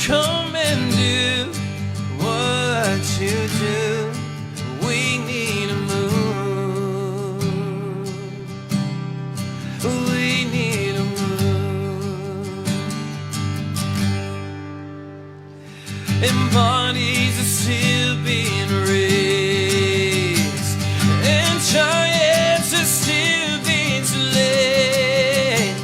come and do what you do. We need a move. We need a move. And bodies are still being raised, and giants are still being slain.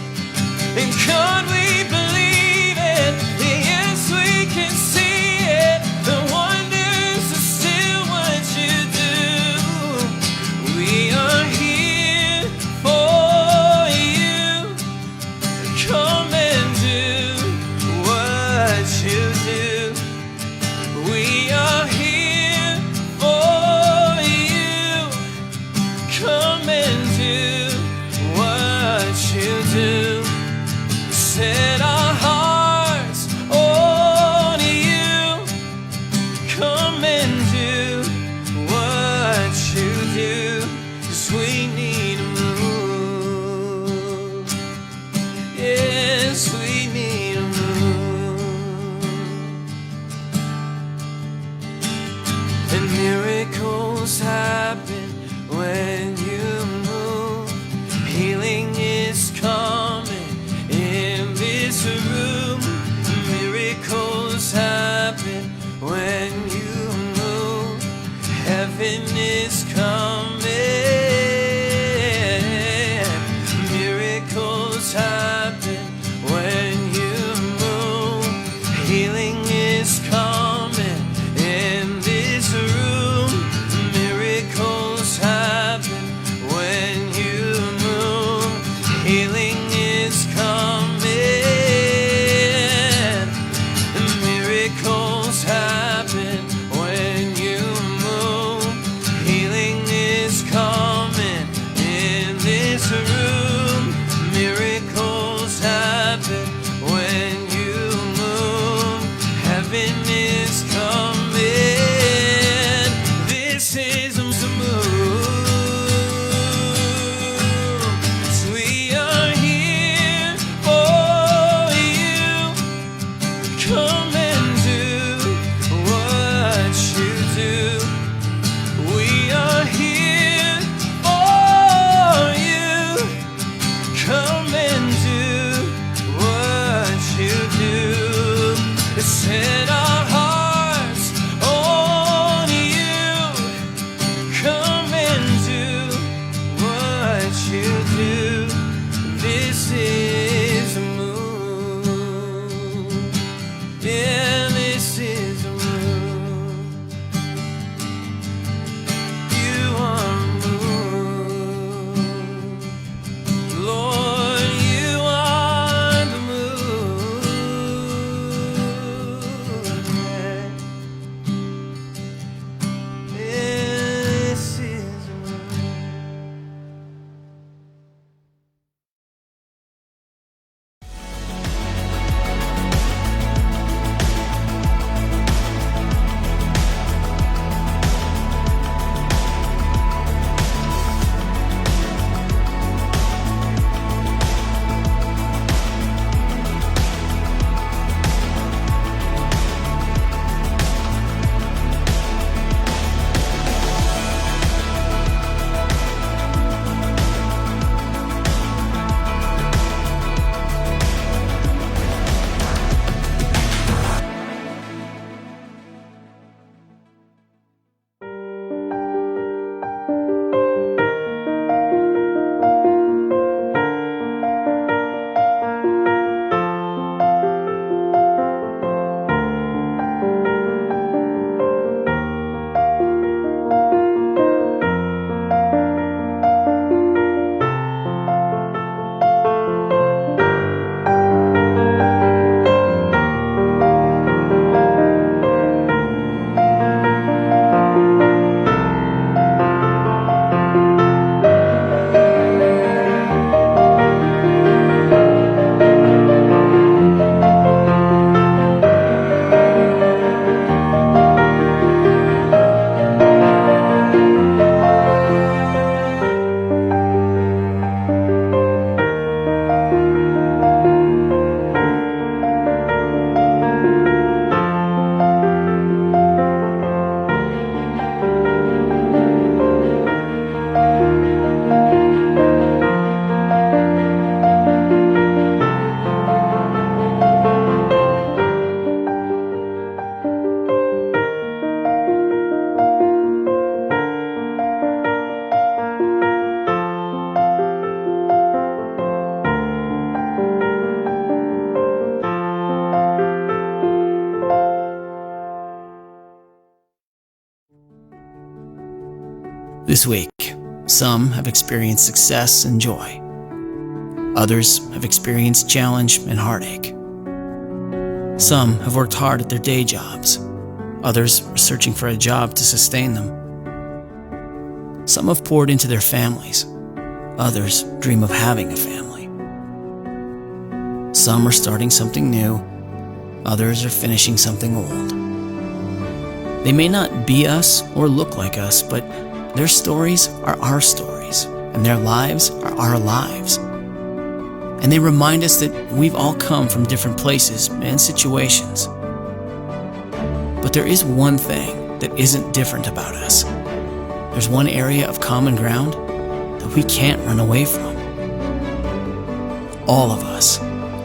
And God, we believe it. Yes, we can see it. The wonders are still what you do. We are here for you. Come and do what you do. We are here for you. Come and do what you do. Set our hearts on you. Come and do what you do. 'Cause we need a move. Yes, we need a move. And miracles happen when you move. Healing is coming in this room. Miracles happen when you move. Heaven is coming. Miracles happen when you move. Healing is coming in this room. Miracles happen when you move. Healing is coming. Miracles happen when you move. Healing is coming in this room. Miracles happen when you move. Heaven is coming. This is a move. So we are here for you. Come and do what you do. We are here for you. Come and do what you do. Set our hearts on you. Come and do what you do. This is a move. Yeah, this is a move. You are a move. Lord, you are the move. This week, some have experienced success and joy. Others have experienced challenge and heartache. Some have worked hard at their day jobs. Others are searching for a job to sustain them. Some have poured into their families. Others dream of having a family. Some are starting something new. Others are finishing something old. They may not be us or look like us, but their stories are our stories, and their lives are our lives. And they remind us that we've all come from different places and situations. But there is one thing that isn't different about us. There's one area of common ground that we can't run away from. All of us,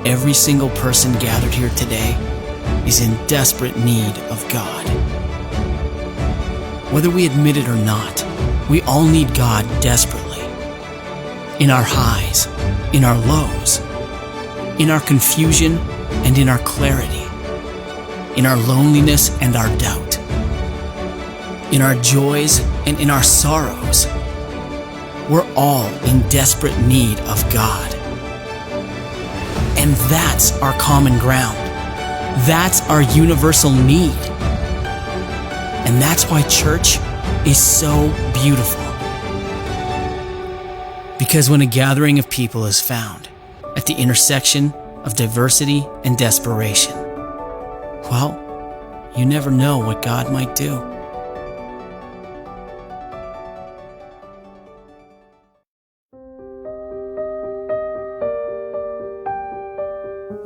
every single person gathered here today, is in desperate need of God. Whether we admit it or not, we all need God desperately. In our highs, in our lows, in our confusion and in our clarity, in our loneliness and our doubt, in our joys and in our sorrows. We're all in desperate need of God. And that's our common ground. That's our universal need. And that's why church is so beautiful. Because when a gathering of people is found at the intersection of diversity and desperation, well, you never know what God might do.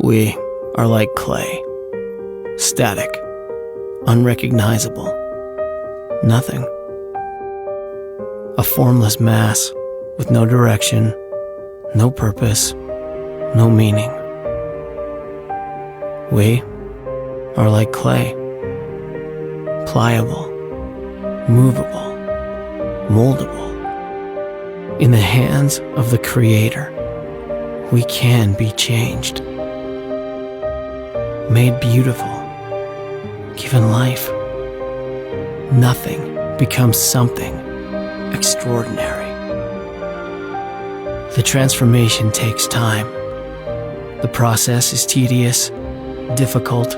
We are like clay, static, unrecognizable, nothing. A formless mass with no direction, no purpose, no meaning. We are like clay, pliable, movable, moldable. In the hands of the Creator, we can be changed, made beautiful, given life. Nothing becomes something extraordinary. The transformation takes time. The process is tedious, difficult,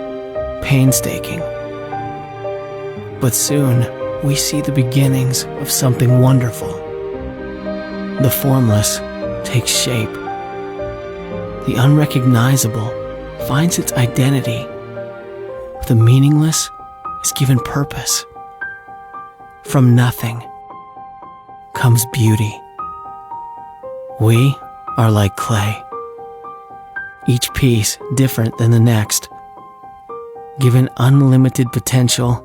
painstaking. But soon, we see the beginnings of something wonderful. The formless takes shape. The unrecognizable finds its identity. The meaningless is given purpose. From nothing comes beauty. We are like clay, each piece different than the next, given unlimited potential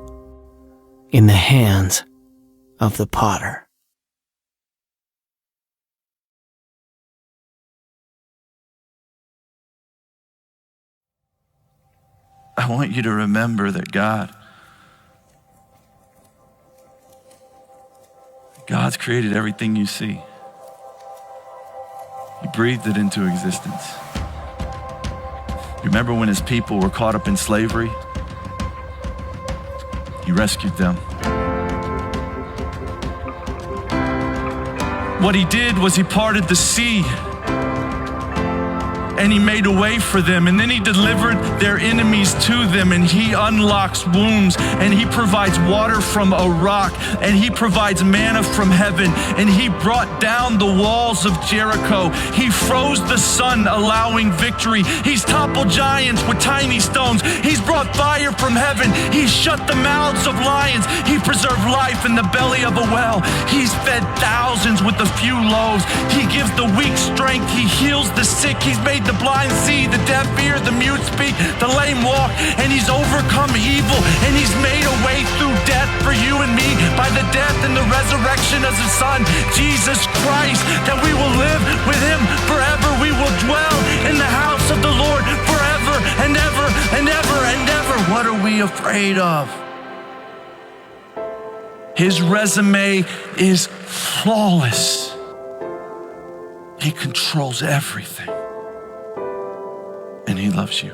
in the hands of the potter. I want you to remember that God's created everything you see. He breathed it into existence. You remember when his people were caught up in slavery? He rescued them. What he did was he parted the sea and he made a way for them, and then he delivered their enemies to them, and he unlocks wombs, and he provides water from a rock, and he provides manna from heaven, and he brought down the walls of Jericho. He froze the sun, allowing victory. He's toppled giants with tiny stones. He's brought fire from heaven. He's shut the mouths of lions. He preserved life in the belly of a well. He's fed thousands with a few loaves. He gives the weak strength. He heals the sick. He's made the blind see, the deaf hear, the mute speak, the lame walk, and he's overcome evil, and he's made a way through death for you and me by the death and the resurrection of his son, Jesus Christ, that we will live with him forever. We will dwell in the house of the Lord forever and ever and ever and ever. What are we afraid of? His resume is flawless. He controls everything. And he loves you.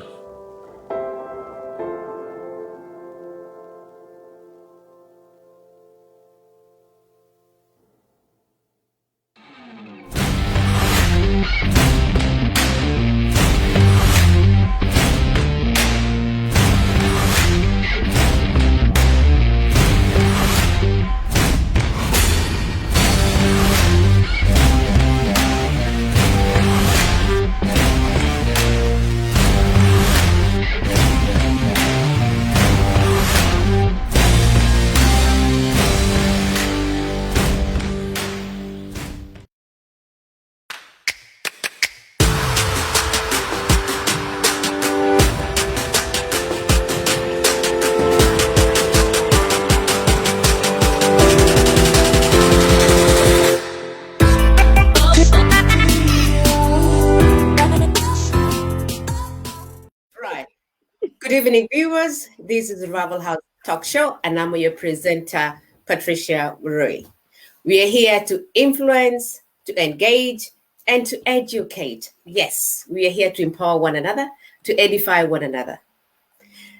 evening, viewers. This is the Ravel House Talk Show, and I'm your presenter, Patricia Roy. We are here to influence, to engage, and to educate. Yes, we are here to empower one another, to edify one another.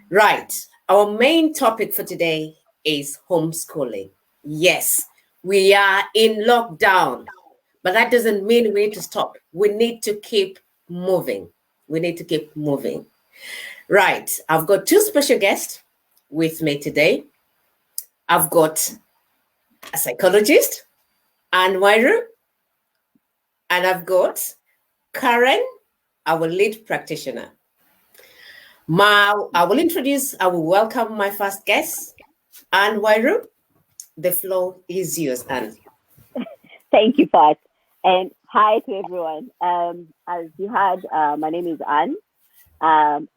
Right. Our main topic for today is homeschooling. Yes, we are in lockdown, but that doesn't mean we need to stop. We need to keep moving. We need to keep moving. Right. I've got two special guests with me today. I've got a psychologist, Anne Wairu, and I've got Karen, our lead practitioner. I will welcome my first guest, Anne Wairu. The floor is yours, Anne. Thank you, Pat. And hi to everyone. As you heard, my name is Anne.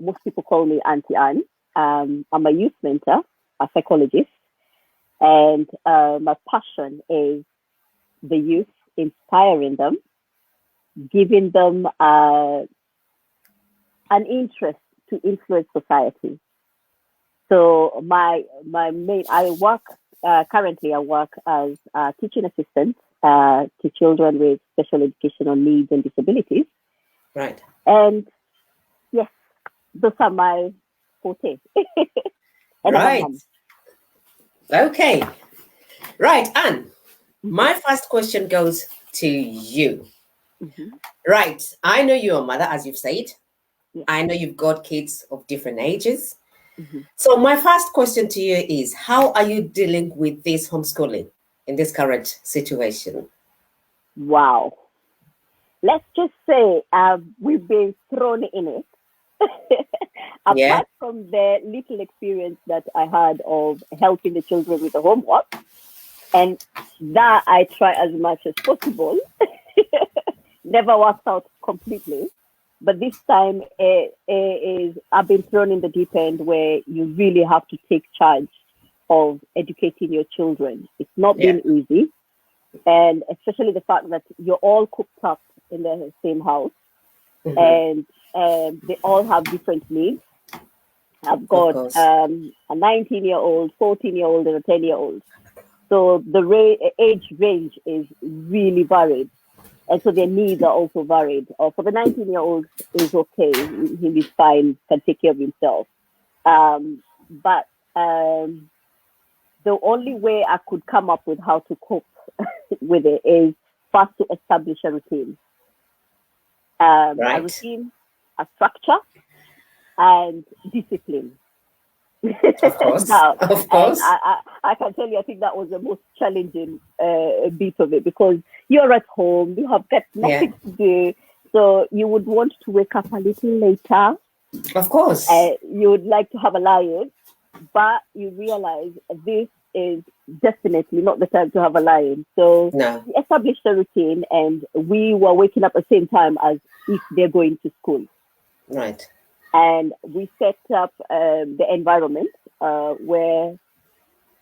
Most people call me Auntie Anne. I'm a youth mentor, a psychologist, and my passion is the youth, inspiring them, giving them an interest to influence society. So currently I work as a teaching assistant to children with special educational needs and disabilities. Right. And yes, those are my forte. Right. Okay. Right, Anne. My first question goes to you. Mm-hmm. Right. I know you're a mother, as you've said. Yeah. I know you've got kids of different ages. Mm-hmm. So my first question to you is, how are you dealing with this homeschooling in this current situation? Wow. Let's just say we've been thrown in it. Apart from the little experience that I had of helping the children with the homework, and that I try as much as possible, never works out completely. But this time I've been thrown in the deep end where you really have to take charge of educating your children. It's not been easy. And especially the fact that you're all cooped up in the same house, and they all have different needs. I've got a 19-year-old, 14-year-old, and a 10-year-old. So the age range is really varied. And so their needs are also varied. For the 19-year-old, is okay. He'll be fine, can take care of himself. But the only way I could come up with how to cope with it is first to establish a routine. A routine, a structure, and discipline. Of course. Of course. I can tell you, I think that was the most challenging bit of it, because you're at home, you have got nothing to do. So you would want to wake up a little later. Of course. You would like to have a lion, but you realize this is definitely not the time to have a lion. So we established a routine, and we were waking up at the same time as if they're going to school. Right. And we set up the environment where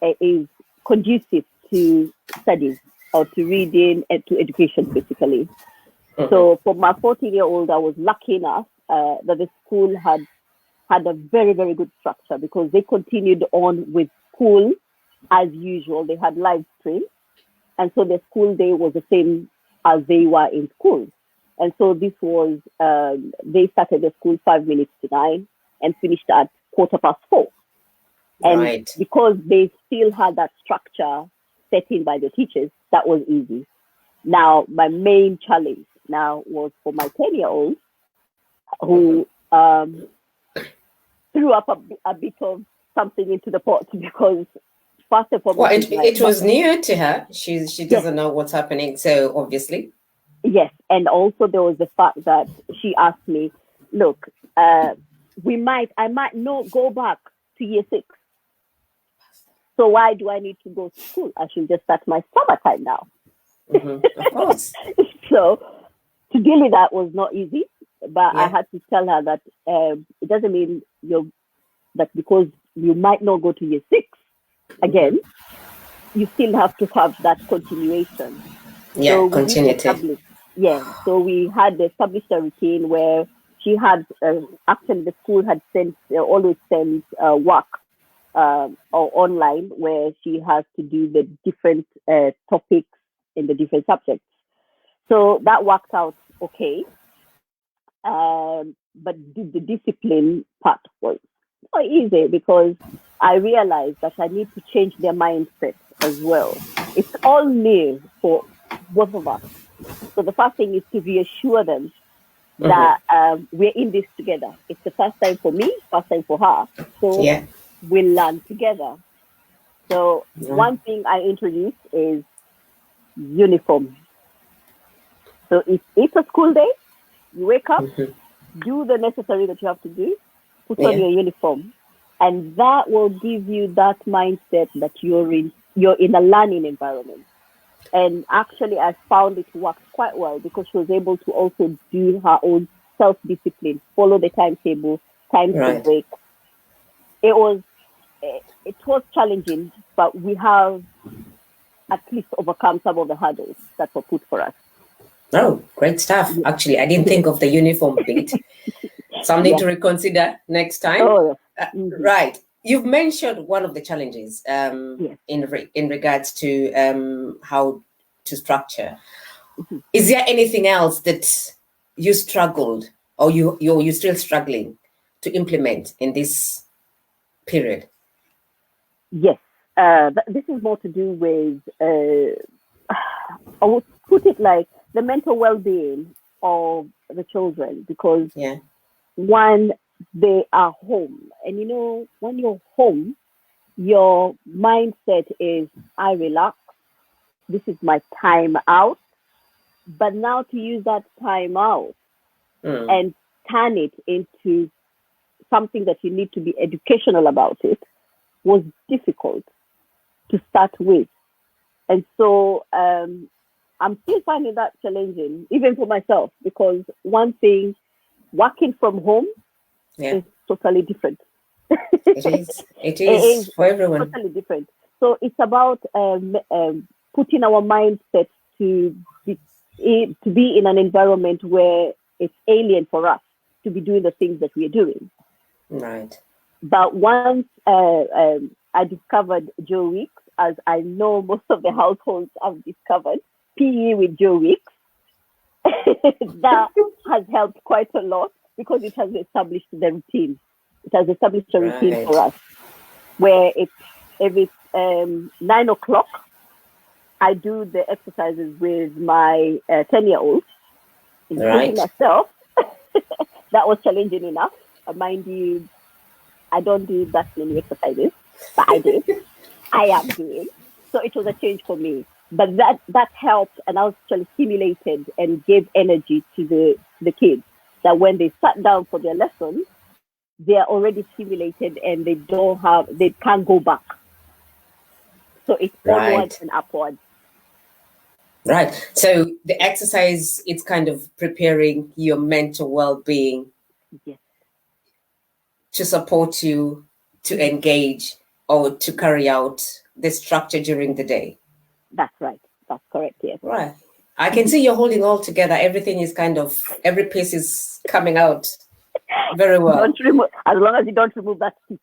it is conducive to studies, or to reading and to education, basically. So for my 14-year-old, I was lucky enough that the school had a very, very good structure, because they continued on with school as usual. They had live stream. And so the school day was the same as they were in school. And so this was, they started the school 5 minutes to 9 and finished at 4:15. And because they still had that structure set in by the teachers, that was easy. Now, my main challenge now was for my 10-year-old, who threw up a bit of something into the pot, because first of all, it was new to her. She doesn't know what's happening, so obviously. Yes, and also there was the fact that she asked me, look, I might not go back to year 6. So why do I need to go to school? I should just start my summertime now. Of course. So to deal with that was not easy, but I had to tell her that it doesn't mean that because you might not go to year 6 again, you still have to have that continuation. Yeah, so continuity. So we had established a routine where she had actually the school had sent always sent work or online where she has to do the different topics in the different subjects. So that worked out okay. But the discipline part was not easy because I realized that I need to change their mindset as well. It's all new for both of us. So the first thing is to reassure them that we're in this together. It's the first time for me, first time for her. So we'll learn together. So one thing I introduced is uniform. So if it's a school day, you wake up, do the necessary that you have to do, put on your uniform, and that will give you that mindset that you're in a learning environment. And actually, I found it worked quite well because she was able to also do her own self-discipline, follow the timetable, time to break. It was challenging, but we have at least overcome some of the hurdles that were put for us. Oh, great stuff. Actually, I didn't think of the uniform bit. Something to reconsider next time. Right. You've mentioned one of the challenges in regards to how to structure. Is there anything else that you struggled or you're still struggling to implement in this period? Yes. This is more to do with, I would put it like the mental well-being of the children, because one, they are home. And you know, when you're home, your mindset is, I relax. This is my time out. But now to use that time out and turn it into something that you need to be educational about it was difficult to start with. And so I'm still finding that challenging, even for myself, because one thing, working from home is totally different. It is for everyone. Totally different. So it's about putting our mindset to be in an environment where it's alien for us to be doing the things that we're doing. Right. But once I discovered Joe Weeks, as I know most of the households have discovered, PE with Joe Weeks, that has helped quite a lot because it has established the routine. It has established a routine for us where it's every 9 o'clock, I do the exercises with my 10-year-old, including myself. That was challenging enough. Mind you, I don't do that many exercises, but I did. I am doing. So it was a change for me. But that helped, and I was actually stimulated and gave energy to the kids that when they sat down for their lessons, they are already stimulated and they can't go back. So it's onwards and upwards. Right. So the exercise, it's kind of preparing your mental well-being to support you to engage or to carry out the structure during the day. That's right. That's correct, yes. Right. I can see you're holding all together. Everything is every piece is coming out very well. As long as you don't remove that stitch.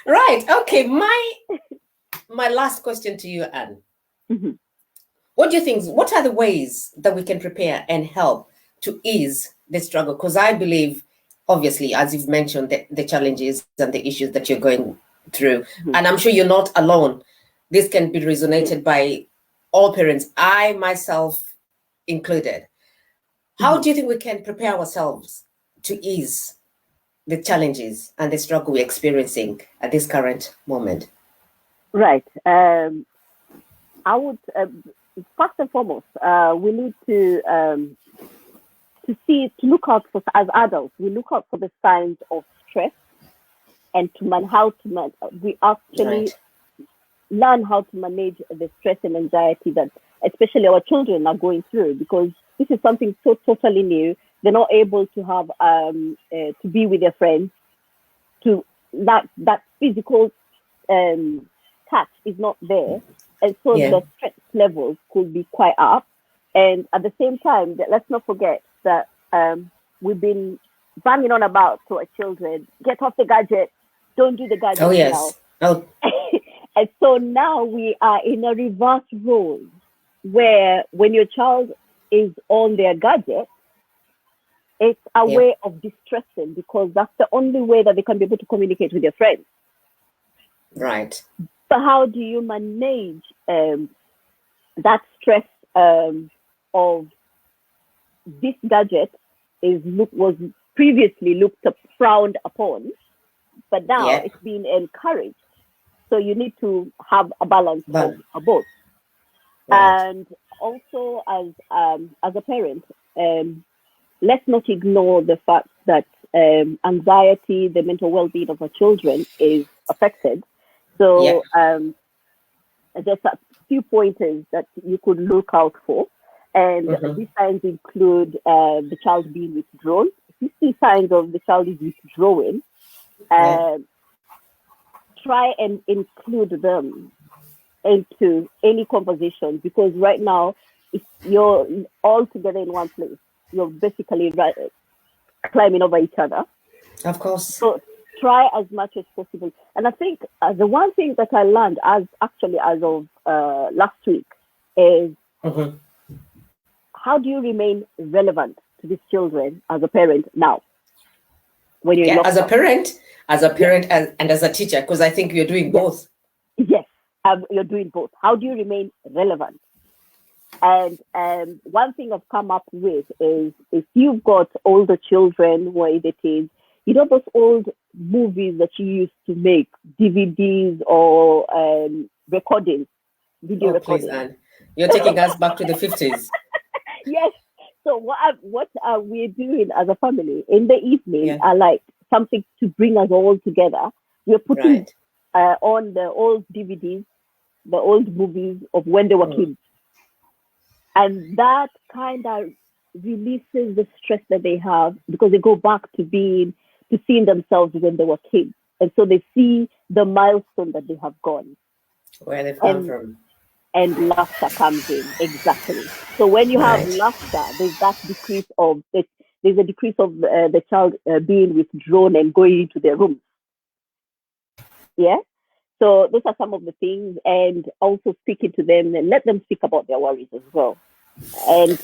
Right. Okay. My last question to you, Anne. What do you think? What are the ways that we can prepare and help to ease the struggle? Because I believe, obviously, as you've mentioned, the challenges and the issues that you're going through, and I'm sure you're not alone. This can be resonated by all parents, I myself included. How do you think we can prepare ourselves to ease the challenges and the struggle we're experiencing at this current moment? Right. I would, first and foremost, we need to look out for, as adults, we look out for the signs of stress and we actually learn how to manage the stress and anxiety that especially our children are going through, because this is something so totally new. They're not able to have to be with their friends. To that physical touch is not there, and so the stress levels could be quite up. And at the same time, let's not forget that we've been banging on about to our children, get off the gadget, don't do the gadget Oh, yes. now. Oh, And so now we are in a reverse role where when your child is on their gadget, it's a way of distressing because that's the only way that they can be able to communicate with their friends. right. But how do you manage that stress of this gadget was previously frowned upon, but now it's being encouraged. So you need to have a balance of both. Right. And also as a parent, let's not ignore the fact that anxiety, the mental well-being of our children is affected. So there's a few pointers that you could look out for. And these signs include the child being withdrawn. If you see signs of the child is withdrawing, try and include them into any conversation, because right now, if you're all together in one place, you're basically climbing over each other. Of course. So try as much as possible. And I think the one thing that I learned as of last week is how do you remain relevant to these children as a parent now? When you're as a parent, and as a teacher, because I think you're doing both. Yes, you're doing both. How do you remain relevant? And one thing I've come up with is if you've got older children who are in the teens, you know those old movies that you used to make, DVDs or recordings, video recordings. Please, Anne. You're taking us back to the 50s. Yes. So what we're doing as a family in the evening are like something to bring us all together. We're putting on the old DVDs, the old movies of when they were kids. And that kind of releases the stress that they have because they go back to seeing themselves when they were kids. And so they see the milestone that they have gone. Where they've come from. And laughter comes in. Exactly. So when you have laughter, there's a decrease of the child being withdrawn and going into their room. Yeah. So those are some of the things, and also speaking to them and let them speak about their worries as well. And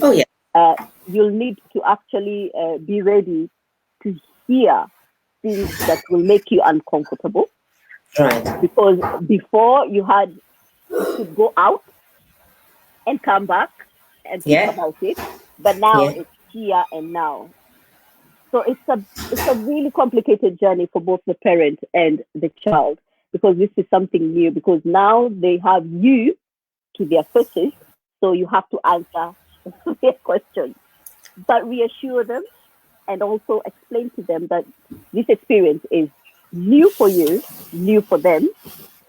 you'll need to actually be ready to hear things that will make you uncomfortable. Right. Because before you could go out and come back and think about it, but now it's here and now. So it's a really complicated journey for both the parent and the child, because this is something new, because now they have you to their faces, so you have to answer their questions. But reassure them and also explain to them that this experience is new for you, new for them.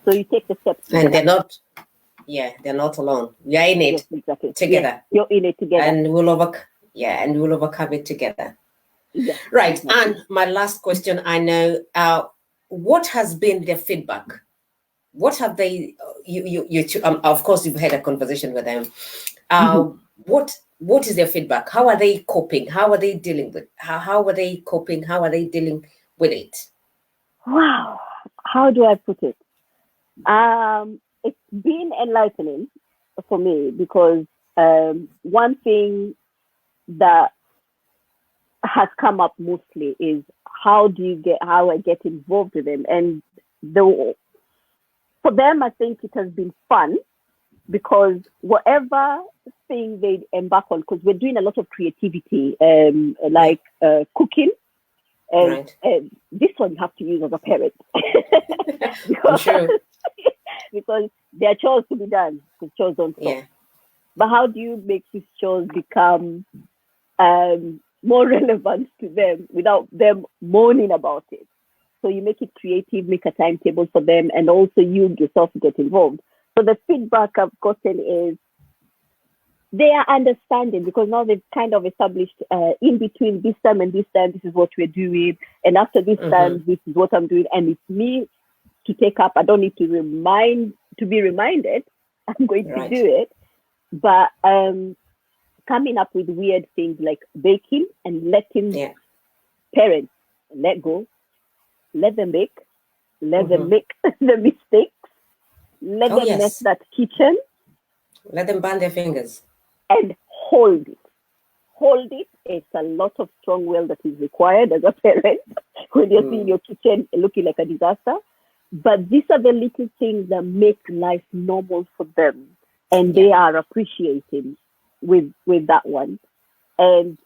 So you take the steps. And they're not alone. We are in it together. Yes, you're in it together. And we'll overcome it together. Yes, right. exactly. And my last question, I know, what has been their feedback? What have they, of course, you've had a conversation with them. What is their feedback? How are they coping? How are they dealing with, how are they coping? How are they dealing with it? Wow. How do I put it? It's been enlightening for me, because one thing that has come up mostly is how I get involved with them. And for them, I think it has been fun, because whatever thing they embark on, because we're doing a lot of creativity, like cooking. And this one you have to use as a parent. because, sure. because there are chores to be done, because chores don't stop. Yeah. But how do you make these chores become more relevant to them without them moaning about it? So you make it creative, make a timetable for them, and also you yourself get involved. So the feedback I've gotten is they are understanding, because now they've kind of established in between this time and this time, this is what we're doing. And after this time, this is what I'm doing. And it's me to take up. I don't need to be reminded. I'm going to do it. But coming up with weird things like baking and letting parents let go, let them bake, let them make the mistakes, let them mess that kitchen. Let them burn their fingers. And hold it. Hold it. It's a lot of strong will that is required as a parent when you're seeing your kitchen looking like a disaster. But these are the little things that make life normal for them. And they are appreciating with that one. And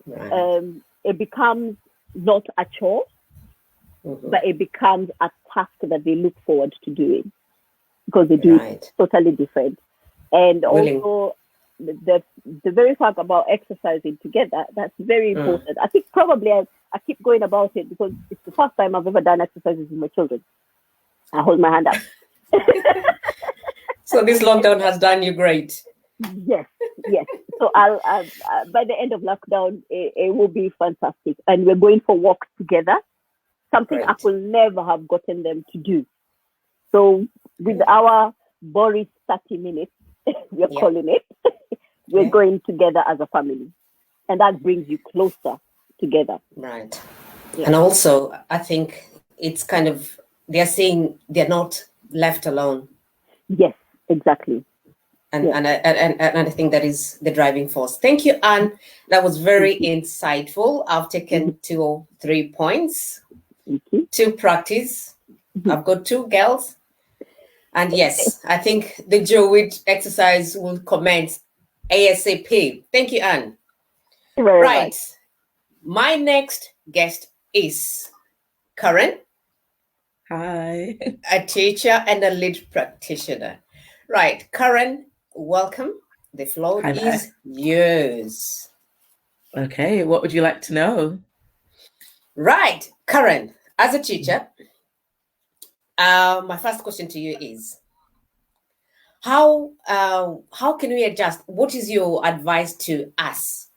it becomes not a chore, but it becomes a task that they look forward to doing because they do it totally different. And also the very fact about exercising together, that's very important. I think probably I keep going about it because it's the first time I've ever done exercises with my children. I hold my hand up. So this lockdown has done you great. Yes. So I'll by the end of lockdown, it will be fantastic. And we're going for walks together, something I could never have gotten them to do. So with our Boris 30 minutes, we're calling it, we're going together as a family. And that brings you closer together. Right. Yeah. And also, I think it's kind of, they're saying they're not left alone. Yes, exactly. And I think that is the driving force. Thank you, Anne. That was very insightful. I've taken 2 or 3 points to practice. I've got 2 girls. And yes, I think the Joe Witch exercise will commence ASAP. Thank you, Anne. Very much. My next guest is Karen. Hi. A teacher and a lead practitioner. Right, Karen, welcome. The floor is yours. Okay, what would you like to know? Right, Karen, as a teacher, my first question to you is, how can we adjust? What is your advice to us,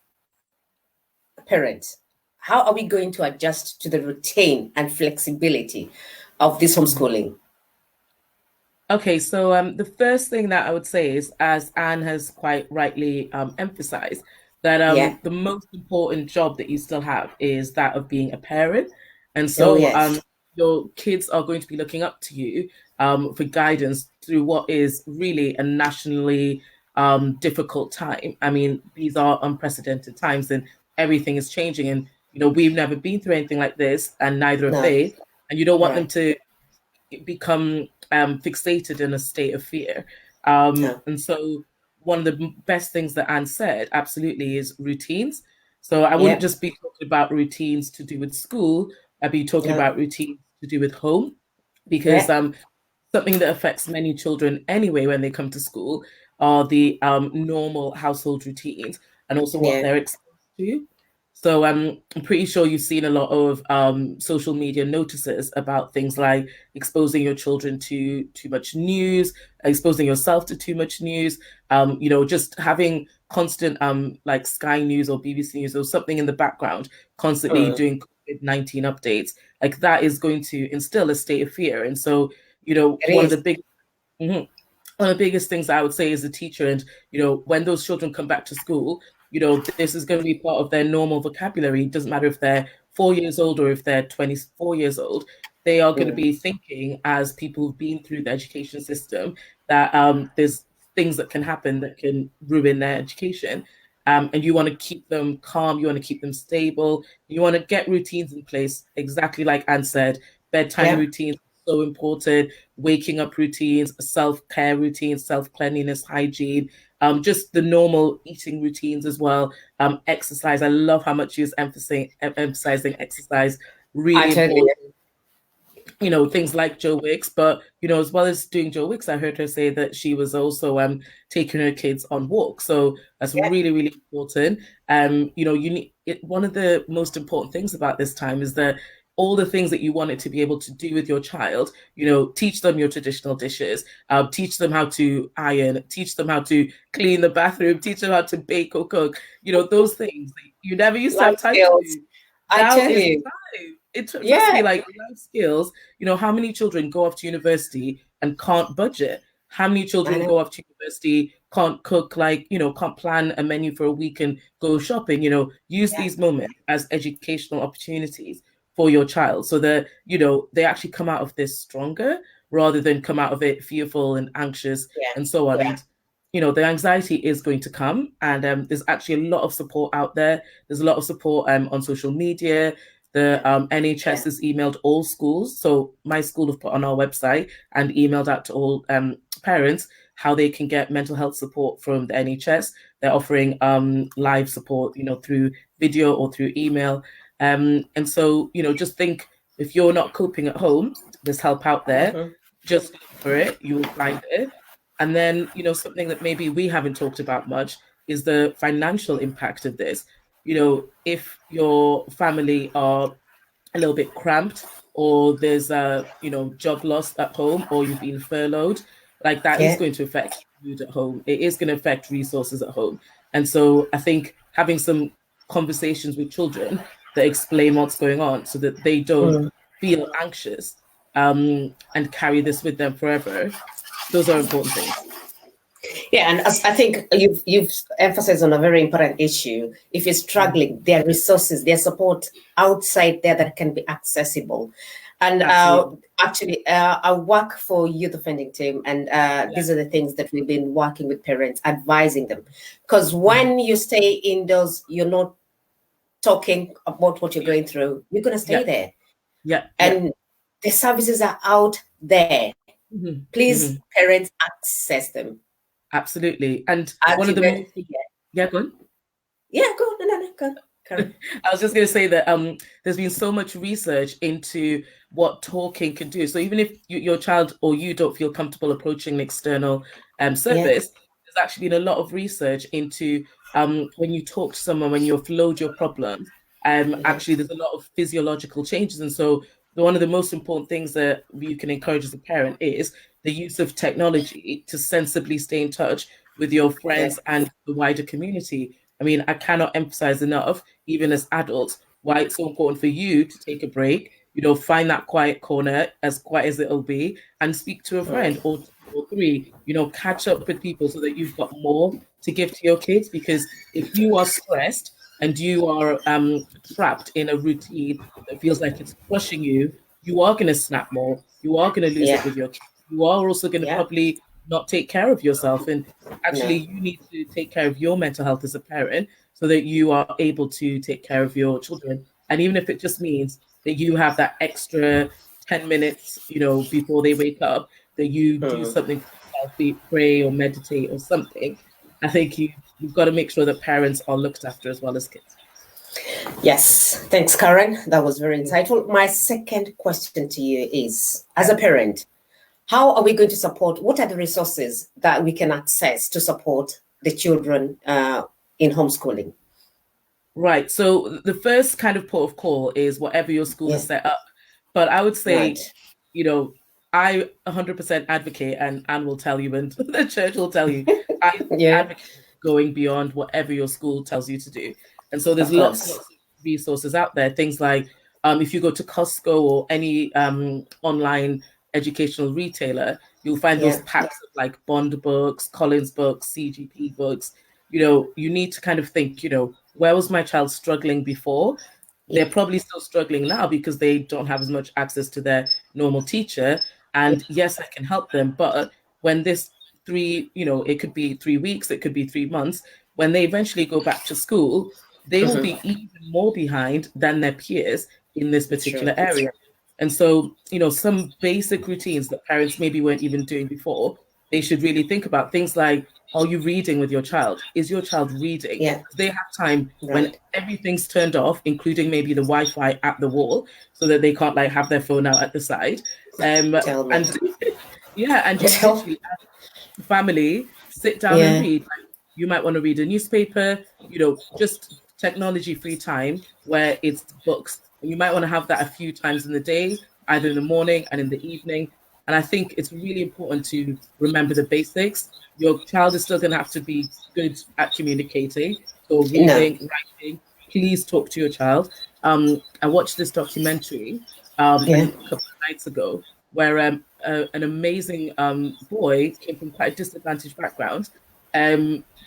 parents? How are we going to adjust to the routine and flexibility of this homeschooling? Okay, so the first thing that I would say is, as Anne has quite rightly emphasized, that the most important job that you still have is that of being a parent. And so your kids are going to be looking up to you for guidance through what is really a nationally difficult time. I mean, these are unprecedented times and everything is changing. And, you know, we've never been through anything like this, and neither have they. And you don't want them to become fixated in a state of fear. And so one of the best things that Anne said absolutely is routines. So I wouldn't just be talking about routines to do with school. I'd be talking about routines to do with home, because something that affects many children anyway when they come to school are the normal household routines and also what they're exposed to. So I'm pretty sure you've seen a lot of social media notices about things like exposing your children to too much news, exposing yourself to too much news, you know, just having constant like Sky News or BBC News or something in the background, constantly doing COVID-19 updates. Like that is going to instill a state of fear. And so, you know, one of the biggest things I would say as a teacher, and, you know, when those children come back to school, you know, this is going to be part of their normal vocabulary. It doesn't matter if they're 4 years old or if they're 24 years old. They are going to be thinking, as people who've been through the education system, that there's things that can happen that can ruin their education. And you want to keep them calm. You want to keep them stable. You want to get routines in place, exactly like Anne said. Bedtime routines are so important. Waking up routines, self-care routines, self-cleanliness, hygiene. Just the normal eating routines as well. Exercise. I love how much you're emphasizing exercise. Really important. You know, things like Joe Wicks, but, you know, as well as doing Joe Wicks, I heard her say that she was also taking her kids on walks. So that's really, really important. You know, one of the most important things about this time is that all the things that you wanted to be able to do with your child, you know, teach them your traditional dishes, teach them how to iron, teach them how to clean the bathroom, teach them how to bake or cook, you know, those things you never used to have time to do. I tell you. It must be like life skills. You know, how many children go off to university and can't budget? How many children go off to university, can't cook, like, can't plan a menu for a week and go shopping, use these moments as educational opportunities for your child so that, they actually come out of this stronger rather than come out of it fearful and anxious and so on. And, the anxiety is going to come, and there's actually a lot of support out there. There's a lot of support on social media. The NHS has emailed all schools. So my school have put on our website and emailed out to all parents how they can get mental health support from the NHS. They're offering live support, through video or through email. And so, just think, if you're not coping at home, there's help out there. Just look for it, you will find it. And then, something that maybe we haven't talked about much is the financial impact of this. If your family are a little bit cramped, or there's a job loss at home, or you've been furloughed, like that is going to affect food at home. It is going to affect resources at home. And so I think having some conversations with children that explain what's going on so that they don't feel anxious and carry this with them forever, those are important things. Yeah, and I think you've emphasized on a very important issue. If you're struggling, there are resources, there's support outside there that can be accessible. And actually, I work for Youth Offending Team, and these are the things that we've been working with parents, advising them. Because when you stay indoors, you're not talking about what you're going through. You're going to stay there. Yeah. And the services are out there. Please, parents, access them. Absolutely. And one of the most... go on. Yeah, go on. No, go on. I was just going to say that there's been so much research into what talking can do. So even if your child or you don't feel comfortable approaching an external surface, there's actually been a lot of research into when you talk to someone, when you offload your problems, actually there's a lot of physiological changes. And so one of the most important things that you can encourage as a parent is the use of technology to sensibly stay in touch with your friends and the wider community. I mean, I cannot emphasize enough, even as adults, why it's so important for you to take a break, find that quiet corner, as quiet as it'll be, and speak to a friend or two or three, catch up with people so that you've got more to give to your kids. Because if you are stressed and you are trapped in a routine that feels like it's crushing you, you are going to snap more. You are going to lose it with your kids. You are also going to probably not take care of yourself. And actually, you need to take care of your mental health as a parent so that you are able to take care of your children. And even if it just means that you have that extra 10 minutes, before they wake up, that you do something for yourself, be it pray or meditate or something, I think you've got to make sure that parents are looked after as well as kids. Yes. Thanks, Karen. That was very insightful. My second question to you is, as a parent, how are we going to support? What are the resources that we can access to support the children in homeschooling? Right. So the first kind of port of call is whatever your school has set up. But I would say, I 100% advocate, and Anne will tell you, and the church will tell you, I advocate going beyond whatever your school tells you to do. And so there's lots of resources out there. Things like if you go to Costco or any online educational retailer, you'll find those packs of like Bond books, Collins books, CGP books. You need to kind of think, where was my child struggling before? They're probably still struggling now because they don't have as much access to their normal teacher. And yes, I can help them. But when this it could be 3 weeks, it could be 3 months, when they eventually go back to school, they will be even more behind than their peers in this particular area. And so, some basic routines that parents maybe weren't even doing before, they should really think about things like, are you reading with your child? Is your child reading? Yeah. They have time when everything's turned off, including maybe the Wi-Fi at the wall, so that they can't like have their phone out at the side. And you actually, as a family, sit down and read. Like, you might want to read a newspaper, just technology-free time where it's books. You might want to have that a few times in the day, either in the morning and in the evening. And I think it's really important to remember the basics. Your child is still going to have to be good at communicating. So reading, writing, please talk to your child. I watched this documentary a couple of nights ago where an amazing boy came from quite a disadvantaged background.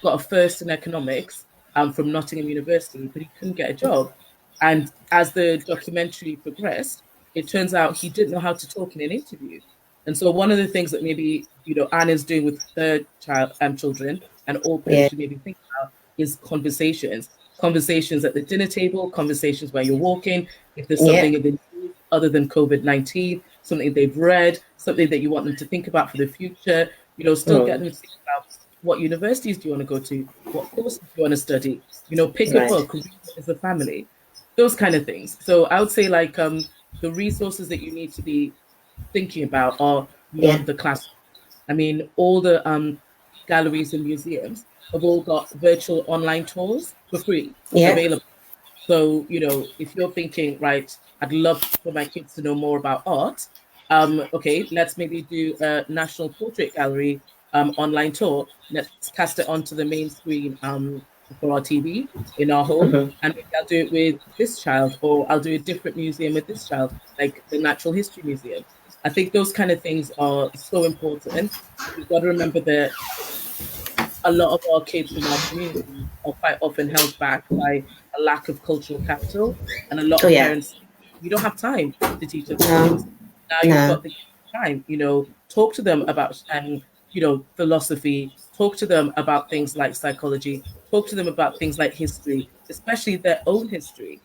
got a first in economics from Nottingham University, but he couldn't get a job. And as the documentary progressed, it turns out he didn't know how to talk in an interview. And so one of the things that maybe, Anne is doing with her children, and all parents should maybe think about, is conversations at the dinner table, conversations where you're walking, if there's something in the news other than COVID-19, something they've read, something that you want them to think about for the future, still get them to think about what universities do you want to go to, what courses do you want to study, pick a book, read as a family, those kind of things. So I would say the resources that you need to be thinking about are beyond the classroom. I mean, all the galleries and museums have all got virtual online tours for free available. So, if you're thinking, right, I'd love for my kids to know more about art, okay, let's maybe do a National Portrait Gallery online tour. Let's cast it onto the main screen for our TV in our home, and maybe I'll do it with this child, or I'll do a different museum with this child, like the Natural History Museum. I think those kind of things are so important. We've got to remember that a lot of our kids from our community are quite often held back by a lack of cultural capital, and a lot of parents, you don't have time to teach them things. Now you've got the time, talk to them about philosophy, talk to them about things like psychology, talk to them about things like history, especially their own history.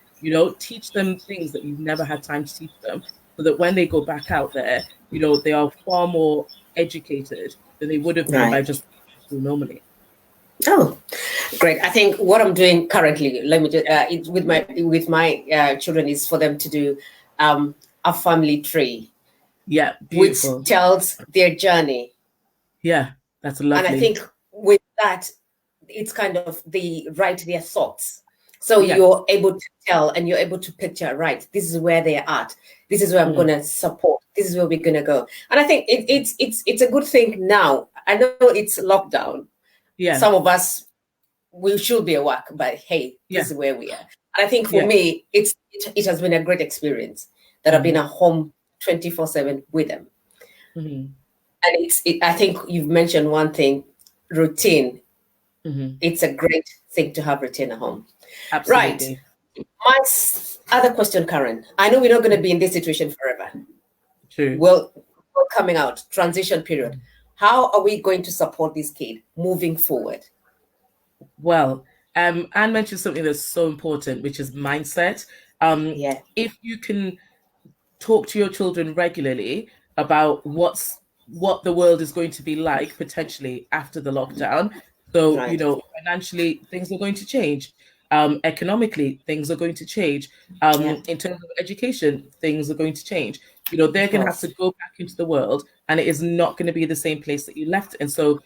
Teach them things that you've never had time to teach them, so that when they go back out there, they are far more educated than they would have been by just normally. Oh, great! I think what I'm doing currently, let me just with my children, is for them to do a family tree. Yeah, beautiful. Which tells their journey. Yeah, that's lovely. And I think with that, it's kind of they write their thoughts. So you're able to tell, and you're able to picture, right, this is where they're at. This is where I'm going to support. This is where we're going to go. And I think it's a good thing now. I know it's lockdown. Yeah. Some of us, we should be at work, but hey, this is where we are. And I think for me, it has been a great experience that I've been at home 24/7 with them. And I think you've mentioned one thing, routine. It's a great thing to have routine at home. Absolutely. Right. My other question, Karen, I know we're not going to be in this situation forever. True. Well, we're coming out, transition period. How are we going to support this kid moving forward? Well, Anne mentioned something that's so important, which is mindset. If you can talk to your children regularly about what the world is going to be like potentially after the lockdown. So, financially, things are going to change. Economically, things are going to change. In terms of education, things are going to change. They're going to have to go back into the world, and it is not going to be the same place that you left. And so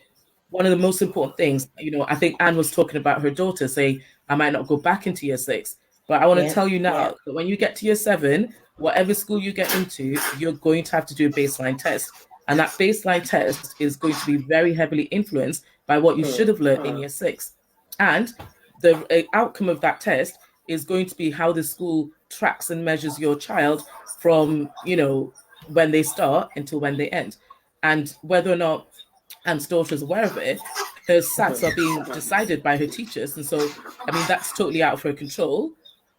one of the most important things, I think Anne was talking about her daughter saying, I might not go back into year 6. But I want to tell you now that when you get to year 7, whatever school you get into, you're going to have to do a baseline test. And that baseline test is going to be very heavily influenced by what you should have learned in year 6. And the outcome of that test is going to be how the school tracks and measures your child from, when they start until when they end. And whether or not Anne's daughter is aware of it, her SATs are being decided by her teachers. And so, that's totally out of her control,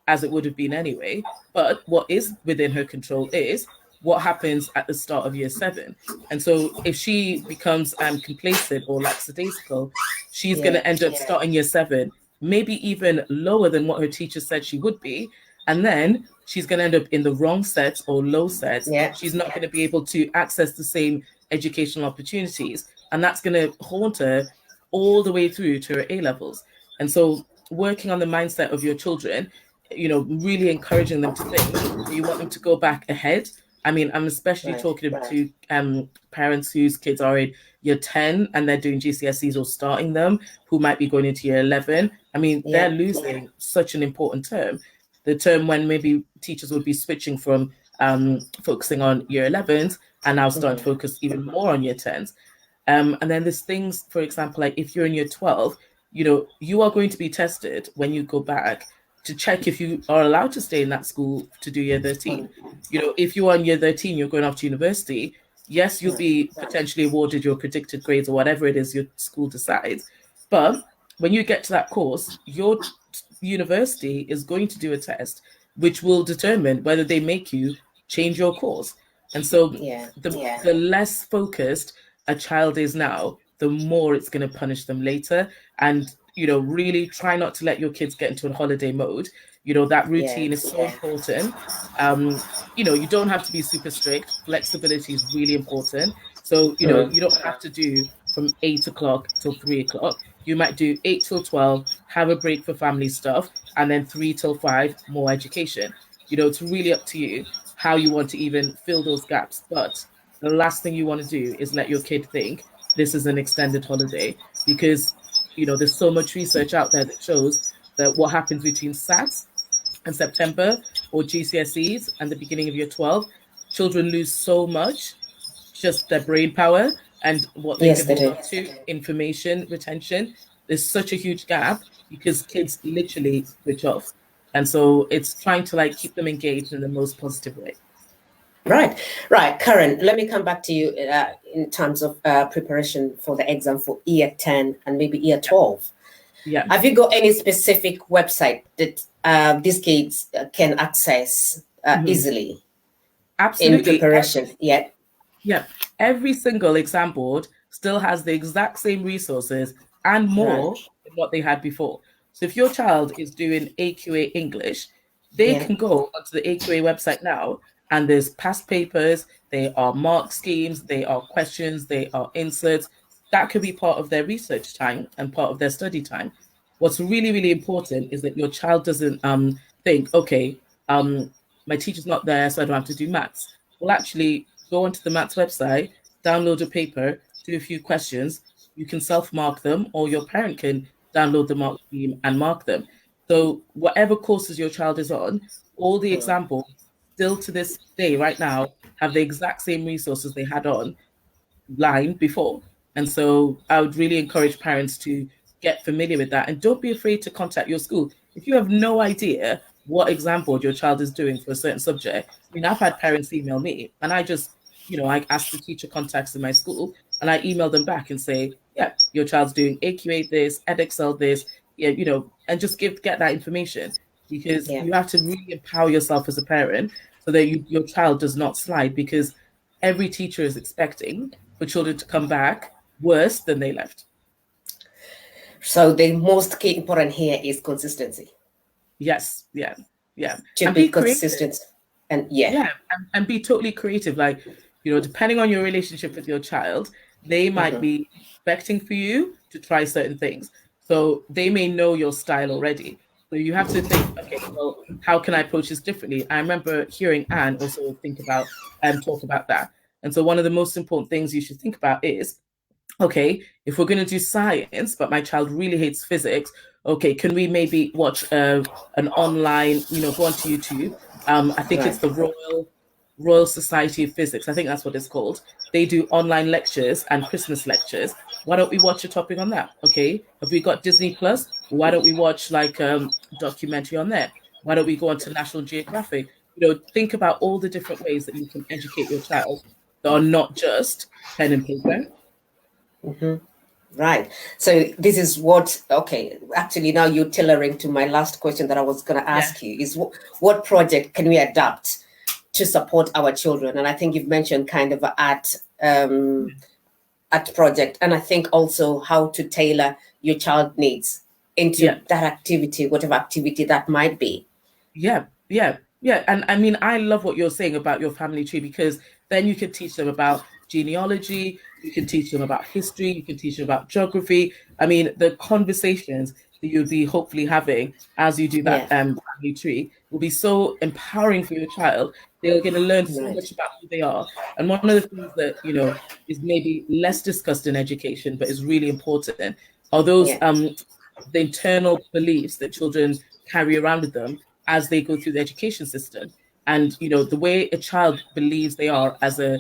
as it would have been anyway. But what is within her control is what happens at the start of year 7. And so if she becomes complacent or lackadaisical, she's going to end up starting year 7, maybe even lower than what her teacher said she would be. And then she's going to end up in the wrong sets or low sets. She's not going to be able to access the same educational opportunities. And that's going to haunt her all the way through to her A-levels. And so working on the mindset of your children, really encouraging them to think, you want them to go back ahead. I'm especially talking to parents whose kids are in year 10 and they're doing GCSEs or starting them, who might be going into year 11. They're losing such an important term. The term when maybe teachers would be switching from focusing on year 11s and now starting to focus even more on year 10s. And then there's things, for example, like if you're in year 12, you are going to be tested when you go back to check if you are allowed to stay in that school to do year 13. If you are in year 13, you're going off to university. Yes, you'll be potentially awarded your predicted grades or whatever it is your school decides. But when you get to that course, your university is going to do a test which will determine whether they make you change your course. And so the less focused a child is now, the more it's going to punish them later. And, really try not to let your kids get into a holiday mode. That routine is so important. You don't have to be super strict. Flexibility is really important. So, you don't have to do from 8 o'clock till 3 o'clock. You might do 8 till 12, have a break for family stuff, and then 3 till 5, more education. It's really up to you how you want to even fill those gaps. But the last thing you want to do is let your kid think this is an extended holiday, because, there's so much research out there that shows that what happens between SATs and September, or GCSEs and the beginning of year 12, children lose so much, just their brain power and what they can hold on to, information retention. There's such a huge gap because kids literally switch off. And so it's trying to keep them engaged in the most positive way. Right. Karen, let me come back to you in terms of preparation for the exam for year 10 and maybe year 12. Yeah. Have you got any specific website that these kids can access easily? Absolutely. In preparation? Yeah. Every single exam board still has the exact same resources and more than what they had before. So if your child is doing AQA English, they can go onto the AQA website now, and there's past papers, there are mark schemes, there are questions, there are inserts. That could be part of their research time and part of their study time. What's really, really important is that your child doesn't think, okay, my teacher's not there, so I don't have to do maths. Well, actually, go onto the maths website, download a paper, do a few questions. You can self-mark them, or your parent can download the mark scheme and mark them. So whatever courses your child is on, all the examples still to this day right now have the exact same resources they had online before. And so I would really encourage parents to get familiar with that, and don't be afraid to contact your school. If you have no idea what exam board your child is doing for a certain subject, I mean, I've had parents email me, and I just, I ask the teacher contacts in my school, and I email them back and say, yeah, your child's doing AQA this, EdXL this, and just get that information, because you have to really empower yourself as a parent so that your child does not slide, because every teacher is expecting for children to come back worse than they left. So the most key important here is consistency. Yes, yeah. To be consistent. And and be totally creative. Depending on your relationship with your child, they might be expecting for you to try certain things. So they may know your style already. So you have to think, okay, well, how can I approach this differently? I remember hearing Anne also talk about that. And so one of the most important things you should think about is, okay, if we're going to do science, but my child really hates physics, okay, can we maybe watch an online, go onto YouTube? I think it's the Royal Society of Physics. I think that's what it's called. They do online lectures and Christmas lectures. Why don't we watch a topic on that? Okay, have we got Disney Plus? Why don't we watch documentary on there? Why don't we go on to National Geographic? Think about all the different ways that you can educate your child that are not just pen and paper. Right. So this is actually now you're tailoring to my last question that I was going to ask you is what project can we adapt to support our children? And I think you've mentioned kind of an art project, and I think also how to tailor your child needs into that activity, whatever activity that might be. Yeah. And I mean, I love what you're saying about your family tree, because then you could teach them about genealogy, you can teach them about history, you can teach them about geography. I mean, the conversations that you'll be hopefully having as you do that family tree will be so empowering for your child. They're going to learn so much about who they are. And one of the things that, is maybe less discussed in education, but is really important, are those the internal beliefs that children carry around with them as they go through the education system. And, the way a child believes they are as a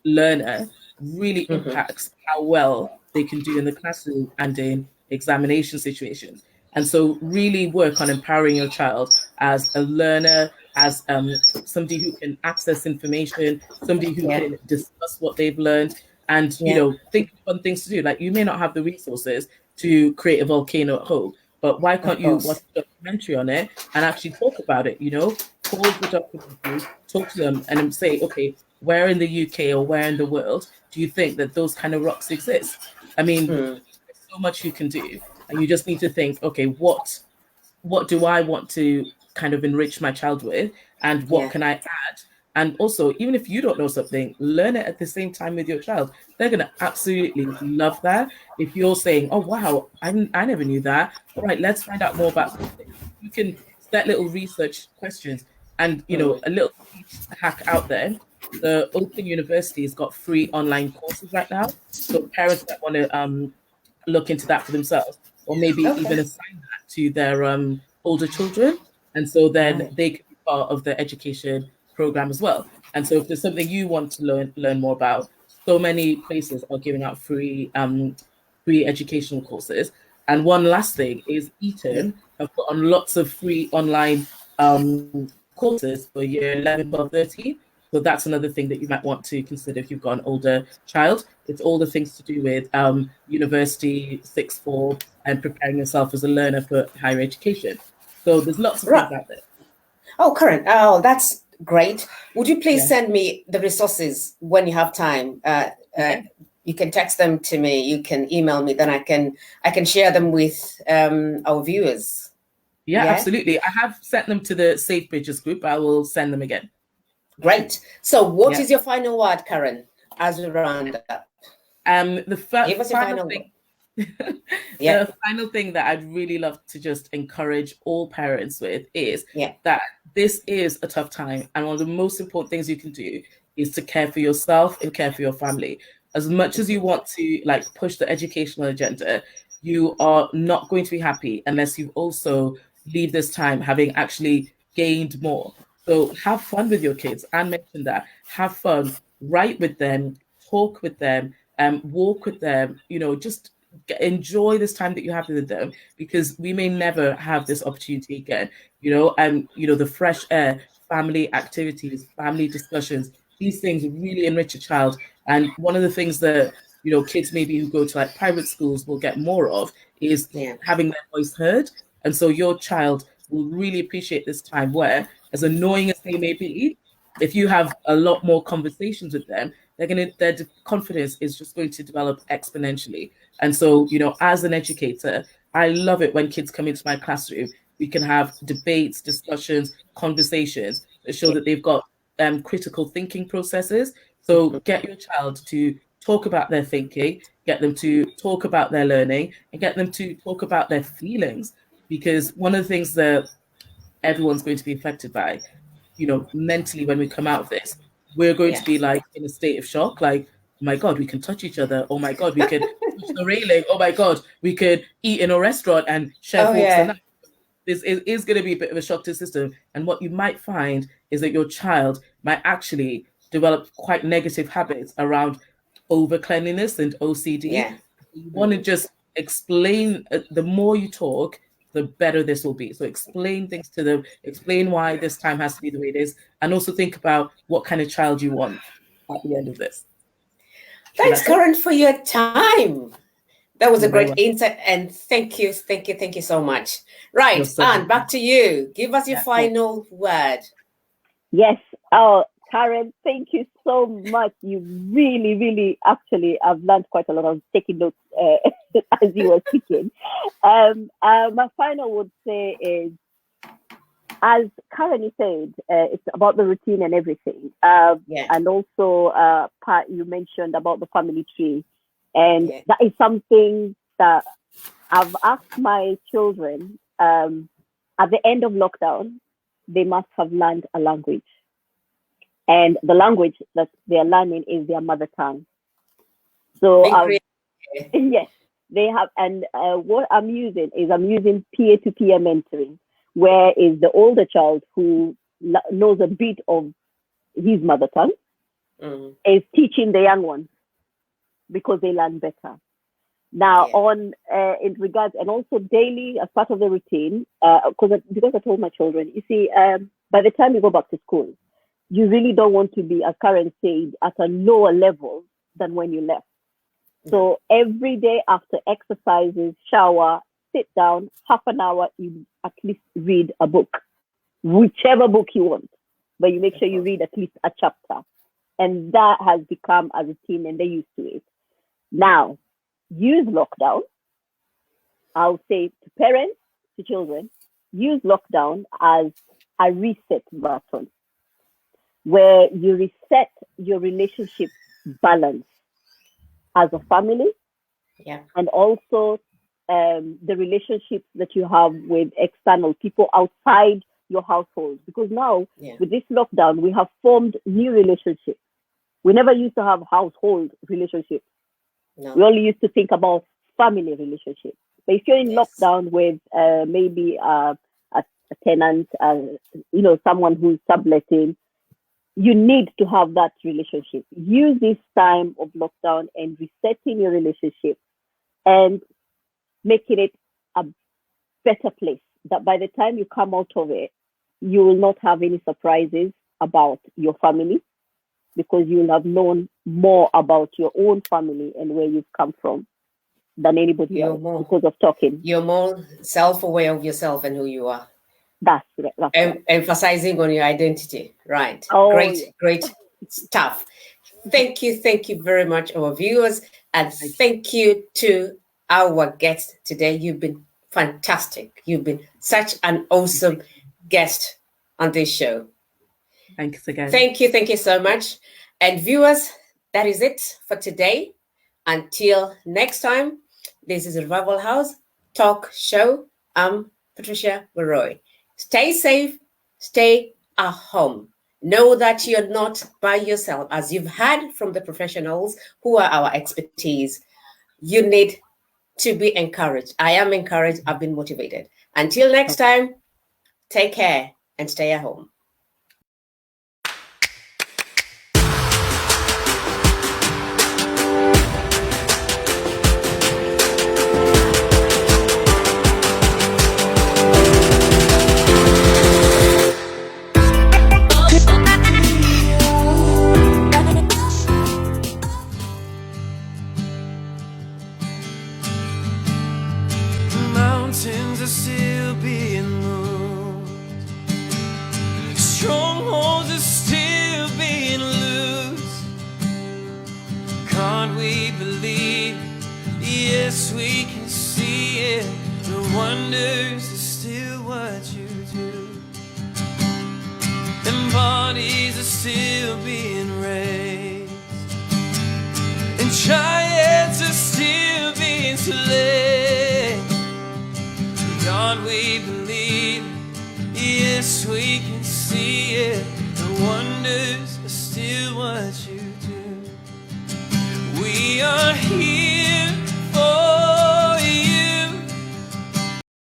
learner really impacts how well they can do in the classroom and in examination situations. And so really work on empowering your child as a learner, as somebody who can access information, somebody who can discuss what they've learned, and think of fun things to do. Like, you may not have the resources to create a volcano at home. But why can't you watch a documentary on it and actually talk about it? Pause the documentary, talk to them, and then say, okay, where in the UK or where in the world do you think that those kind of rocks exist? I mean, there's so much you can do, and you just need to think, okay, what do I want to kind of enrich my child with, and what can I add? And also, even if you don't know something, learn it at the same time with your child. They're going to absolutely love that. If you're saying, oh, wow, I never knew that. All right, let's find out more about something. You can set little research questions. And, a little hack out there. The Open University has got free online courses right now. So parents that want to look into that for themselves, or maybe even assign that to their older children. And so then they can be part of the education program as well. And so if there's something you want to learn more about, so many places are giving out free educational courses. And one last thing is Eton have put on lots of free online courses for year 11, 12, 13. So that's another thing that you might want to consider if you've got an older child. It's all the things to do with university, sixth form, and preparing yourself as a learner for higher education. So there's lots of things out there. Oh, Karen, that's great. Would you please send me the resources when you have time? You can text them to me. You can email me. Then I can share them with our viewers. Yeah, absolutely. I have sent them to the Safe Bridges group. I will send them again. Great. So what is your final word, Karen, as we round up? The final thing. The final thing that I'd really love to just encourage all parents with is that this is a tough time, and one of the most important things you can do is to care for yourself and care for your family. As much as you want to push the educational agenda, you are not going to be happy unless you also leave this time having actually gained more. So have fun with your kids. Anne mentioned that. Have fun, write with them, talk with them, walk with them, just enjoy this time that you have with them, because we may never have this opportunity again. The fresh air, family activities, family discussions, these things really enrich a child. And one of the things that kids maybe who go to private schools will get more of is having their voice heard. And so your child will really appreciate this time where, as annoying as they may be, if you have a lot more conversations with them, their confidence is just going to develop exponentially. And so, as an educator, I love it when kids come into my classroom. We can have debates, discussions, conversations that show that they've got critical thinking processes. So get your child to talk about their thinking, get them to talk about their learning, and get them to talk about their feelings. Because one of the things that everyone's going to be affected by, mentally, when we come out of this, we're going to be in a state of shock. Oh my God, we can touch each other. Oh my God, we could touch the railing. Oh my God, we could eat in a restaurant and share forks and knives. This is going to be a bit of a shock to the system. And what you might find is that your child might actually develop quite negative habits around over cleanliness and OCD. You want to just explain, the more you talk, the better this will be. So explain things to them, explain why this time has to be the way it is, and also think about what kind of child you want at the end of this. Thanks, Karen, for your time. That was a great insight, and thank you so much. Right, Anne, back to you. Give us your final word. Yes. Oh, Karen, thank you so much. You really, really, actually, I've learned quite a lot. I was taking notes as you were speaking. My final would say is, as Karen said, it's about the routine and everything. And also, part you mentioned about the family tree. And that is something that I've asked my children at the end of lockdown, they must have learned a language. And the language that they're learning is their mother tongue. So, yes, they have. And what I'm using peer-to-peer mentoring, where is the older child who knows a bit of his mother tongue is teaching the young ones, because they learn better. Now, in regards, and also daily as part of the routine, because I told my children, you see, by the time you go back to school, you really don't want to be, as Karen said, at a lower level than when you left. So every day after exercises, shower, sit down, half an hour, you at least read a book, whichever book you want, but you make sure you read at least a chapter. And that has become a routine and they're used to it. Now, use lockdown. I'll say to parents, to children, use lockdown as a reset button where you reset your relationship balance as a family, and also the relationships that you have with external people outside your household. Because now, with this lockdown, we have formed new relationships. We never used to have household relationships. No. We only used to think about family relationships. But if you're in lockdown with maybe a tenant, someone who's subletting, you need to have that relationship. Use this time of lockdown and resetting your relationship and making it a better place. That by the time you come out of it, you will not have any surprises about your family, because you will have known more about your own family and where you've come from than anybody else because of talking. You're more self-aware of yourself and who you are. That's right. Emphasizing on your identity. Right. Great stuff. Thank you very much, our viewers. And thank you to our guest today. You've been fantastic. You've been such an awesome guest on this show. Thanks again. Thank you so much. And viewers, that is it for today. Until next time, this is Revival House Talk Show. I'm Patricia Leroy. Stay safe, stay at home. Know that you're not by yourself. As you've heard from the professionals who are our expertise, you need to be encouraged. I am encouraged. I've been motivated. Until next time, take care and stay at home. Mountains are still being moved. Strongholds are still being loosed. Can't we believe? Yes, we can see it. The wonders are still what you do. And bodies are still being raised. And giants are still being slain. God, we believe, yes, we can see.